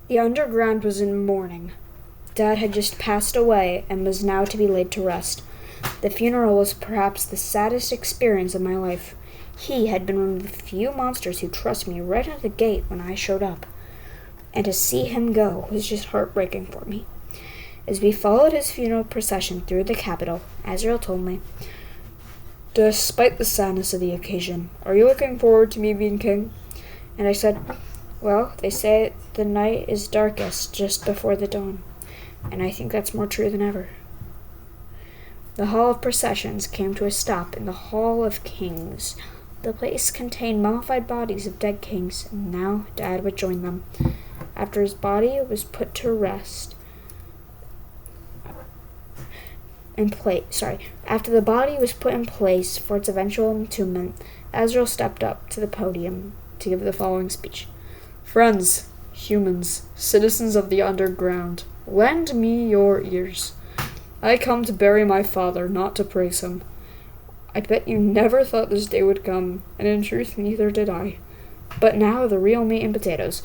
The underground was in mourning. Dad had just passed away and was now to be laid to rest. The funeral was perhaps the saddest experience of my life. He had been one of the few monsters who trusted me right at the gate when I showed up. And to see him go was just heartbreaking for me. As we followed his funeral procession through the capital, Azrael told me, "Despite the sadness of the occasion, are you looking forward to me being king?" And I said, "Well, they say the night is darkest just before the dawn, and I think that's more true than ever." The Hall of Processions came to a stop in the Hall of Kings. The place contained mummified bodies of dead kings, and now Dad would join them. After his body was put to rest, After the body was put in place for its eventual entombment, Azrael stepped up to the podium to give the following speech. "Friends, humans, citizens of the underground, lend me your ears. I come to bury my father, not to praise him. I bet you never thought this day would come, and in truth neither did I. But now the real meat and potatoes.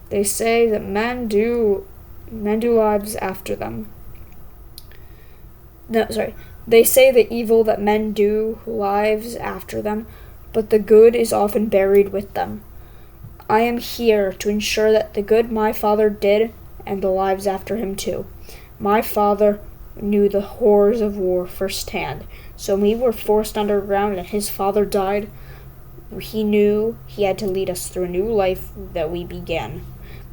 They say that men do lives after them. They say the evil that men do lives after them, but the good is often buried with them. I am here to ensure that the good my father did, and the lives after him too. My father knew the horrors of war firsthand, so when we were forced underground and his father died, he knew he had to lead us through a new life that we began.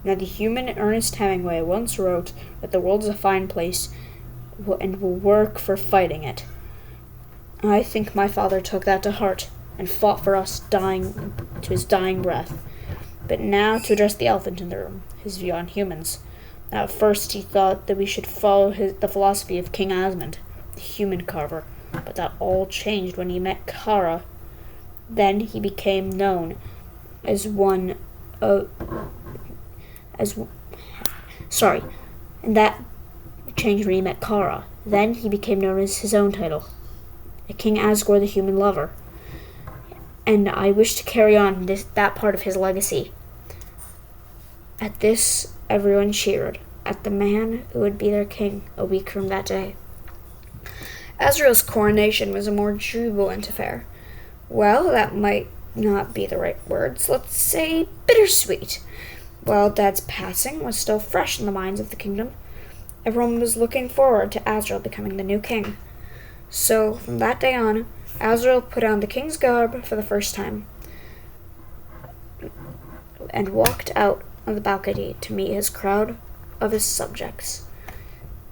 Now the human Ernest Hemingway once wrote that the world is a fine place and will work for fighting it. I think my father took that to heart and fought for us to his dying breath. But now to address the elephant in the room, his view on humans. Now at first he thought that we should follow the philosophy of King Asmund, the human carver, but that all changed when he met Kara. Then he became known as and that changed when he met Kara. Then he became known as his own title, King Asgore the Human Lover. And I wish to carry on that part of his legacy. At this, everyone cheered at the man who would be their king a week from that day. Azrael's coronation was a more jubilant affair. Well, that might not be the right words. Let's say bittersweet. While Dad's passing was still fresh in the minds of the kingdom, everyone was looking forward to Azrael becoming the new king. So, from that day on, Azrael put on the king's garb for the first time and walked out on the balcony to meet his crowd of his subjects.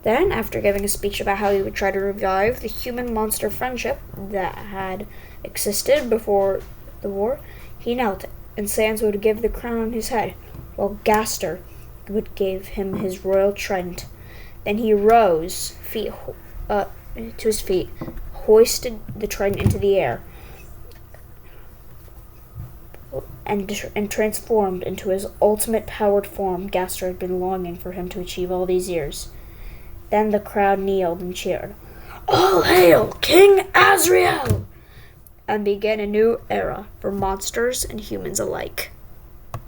Then, after giving a speech about how he would try to revive the human-monster friendship that had existed before the war, he knelt, and Sans would give the crown on his head, while Gaster would give him his royal trident. Then he rose to his feet, hoisted the trident into the air, and transformed into his ultimate powered form Gaster had been longing for him to achieve all these years. Then the crowd kneeled and cheered, "All hail King Azrael!" and began a new era for monsters and humans alike.